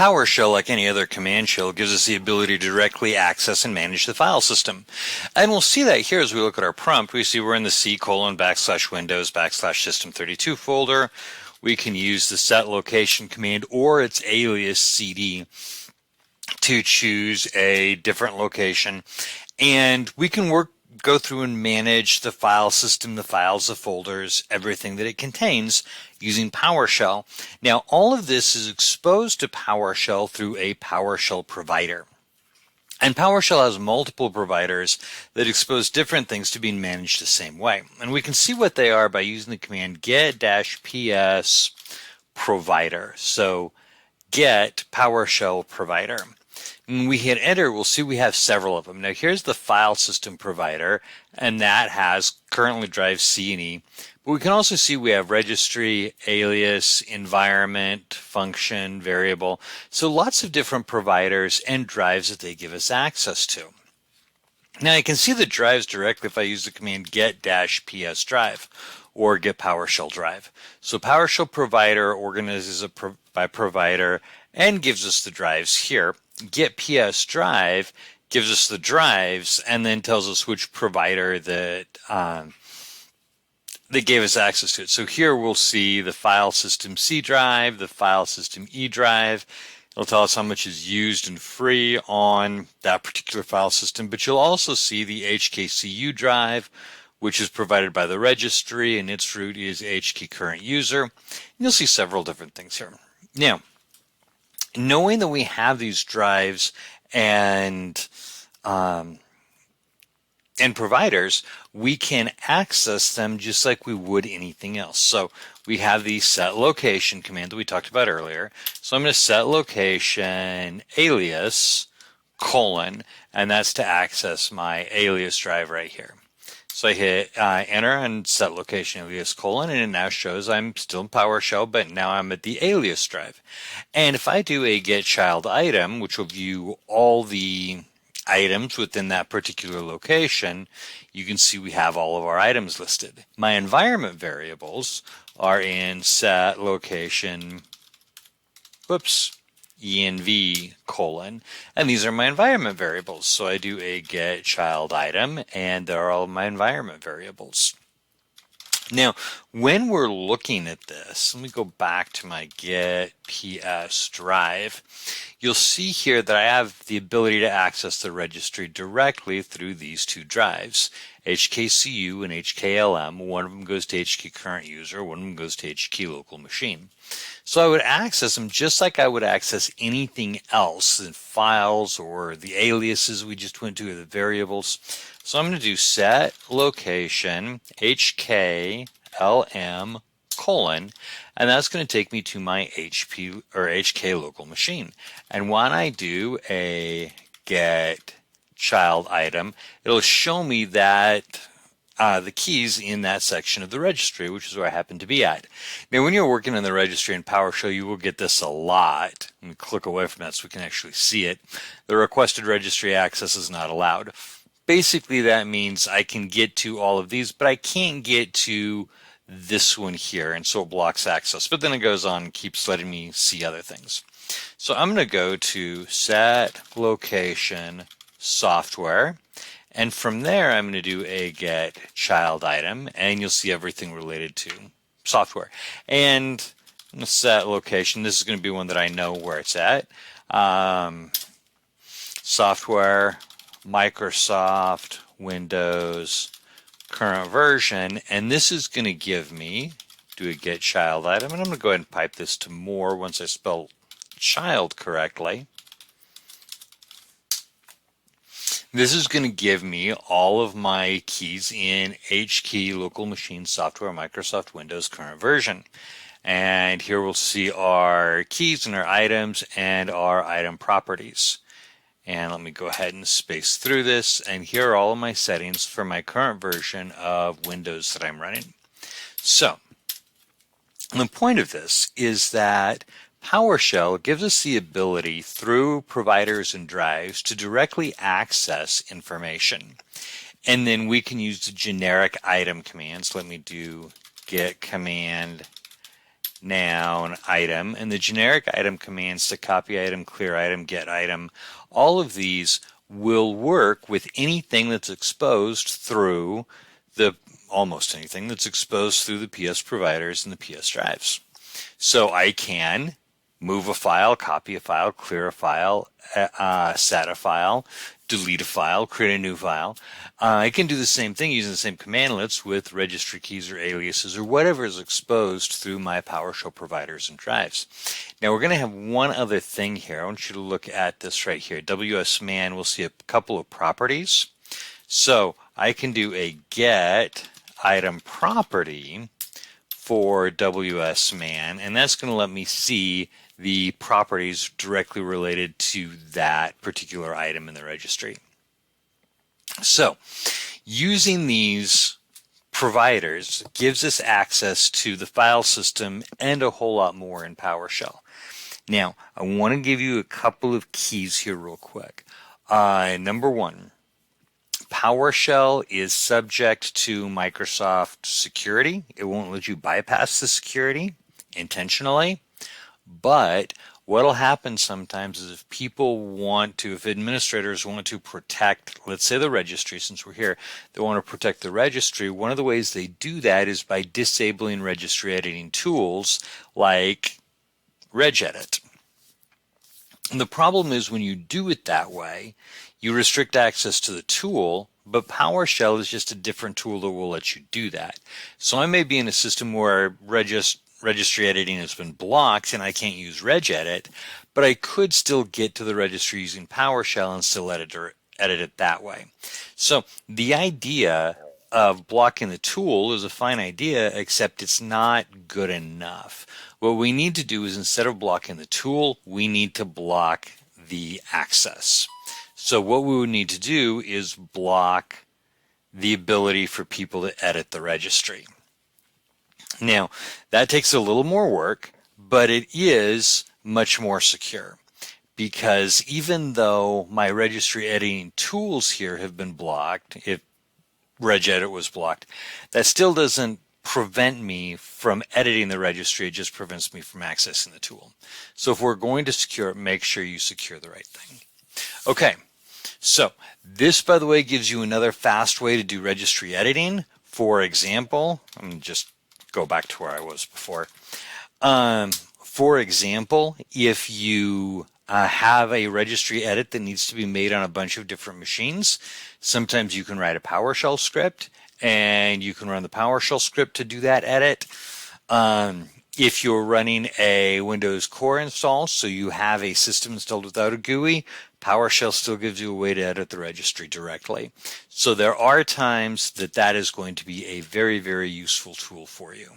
PowerShell, like any other command shell, gives us the ability to directly access and manage the file system. And we'll see that here as we look at our prompt. We see we're in the C:\\Windows\System32 folder. We can use the set location command or its alias CD to choose a different location. And we can go through and manage the file system, the files, the folders, everything that it contains using PowerShell. Now, all of this is exposed to PowerShell through a PowerShell provider. And PowerShell has multiple providers that expose different things to being managed the same way. And we can see what they are by using the command get-ps provider. So get PowerShell provider. When we hit enter, we'll see we have several of them. Now here's the file system provider, and that has currently drives C and E. But we can also see we have registry, alias, environment, function, variable. So lots of different providers and drives that they give us access to. Now I can see the drives directly if I use the command get-ps drive or get PowerShell drive. So PowerShell provider organizes it by provider and gives us the drives here. Get PS drive gives us the drives and then tells us which provider that gave us access to it. So here we'll see the file system C drive, the file system E drive. It'll tell us how much is used and free on that particular file system, but you'll also see the HKCU drive, which is provided by the registry, and its root is HKCurrentUser. And you'll see several different things here. Now, knowing that we have these drives and providers, we can access them just like we would anything else. So we have the set location command that we talked about earlier. So I'm going to set location alias : and that's to access my alias drive right here. So I hit enter and set location alias : and it now shows I'm still in PowerShell, but now I'm at the alias drive. And if I do a get child item, which will view all the items within that particular location, you can see we have all of our items listed. My environment variables are in set location, env : and these are my environment variables. So I do a get child item, and there are all of my environment variables. Now, when we're looking at this, let me go back to my get PS drive. You'll see here that I have the ability to access the registry directly through these two drives, HKCU and HKLM. One of them goes to HKCurrentUser, one of them goes to HKLocalMachine. So I would access them just like I would access anything else in files or the aliases we just went to, or the variables. So I'm going to do set location HKLM : and that's going to take me to my HP or HKLocalMachine. And when I do a get child item, it'll show me that the keys in that section of the registry, which is where I happen to be at. Now, when you're working in the registry in PowerShell, you will get this a lot. Let me click away from that so we can actually see it. The requested registry access is not allowed. Basically, that means I can get to all of these, but I can't get to this one here, and so it blocks access. But then it goes on and keeps letting me see other things. So I'm going to go to set location software, and from there I'm going to do a get child item, and you'll see everything related to software. And I'm going to set location. This is going to be one that I know where it's at. Software, Microsoft, Windows, current version, and this is going to give me, do a get child item, and I'm going to go ahead and pipe this to more once I spell child correctly. This is going to give me all of my keys in HKLocalMachine software, Microsoft Windows current version. And here we'll see our keys and our items and our item properties. And let me go ahead and space through this, and here are all of my settings for my current version of Windows that I'm running. So the point of this is that PowerShell gives us the ability through providers and drives to directly access information. And then we can use the generic item commands. Let me do get command noun, item, and the generic item commands to copy item, clear item, get item. All of these will work with anything that's exposed through almost anything that's exposed through the PS providers and the PS drives. So I can move a file, copy a file, clear a file, set a file, delete a file, create a new file. I can do the same thing using the same commandlets with registry keys or aliases or whatever is exposed through my PowerShell providers and drives. Now we're going to have one other thing here. I want you to look at this right here. WSMan, we'll see a couple of properties. So I can do a get item property for WSMan, and that's going to let me see the properties directly related to that particular item in the registry. So using these providers gives us access to the file system and a whole lot more in PowerShell. Now, I want to give you a couple of keys here real quick. Number one, PowerShell is subject to Microsoft security. It won't let you bypass the security intentionally. But what will happen sometimes is if administrators want to protect, let's say the registry, since we're here, they want to protect the registry, one of the ways they do that is by disabling registry editing tools like regedit. And the problem is when you do it that way, you restrict access to the tool, but PowerShell is just a different tool that will let you do that. So I may be in a system where registry editing has been blocked and I can't use regedit, but I could still get to the registry using PowerShell and still edit it that way. So the idea of blocking the tool is a fine idea, except it's not good enough. What we need to do is, instead of blocking the tool, we need to block the access. So what we would need to do is block the ability for people to edit the registry. Now, that takes a little more work, but it is much more secure, because even though my registry editing tools here have been blocked, if regedit was blocked, that still doesn't prevent me from editing the registry. It just prevents me from accessing the tool. So if we're going to secure it, make sure you secure the right thing. Okay, so this, by the way, gives you another fast way to do registry editing. For example, I'm going to just go back to where I was before. For example, if you have a registry edit that needs to be made on a bunch of different machines, sometimes you can write a PowerShell script and you can run the PowerShell script to do that edit. If you're running a Windows Core install, so you have a system installed without a GUI, PowerShell still gives you a way to edit the registry directly. So there are times that is going to be a very, very useful tool for you.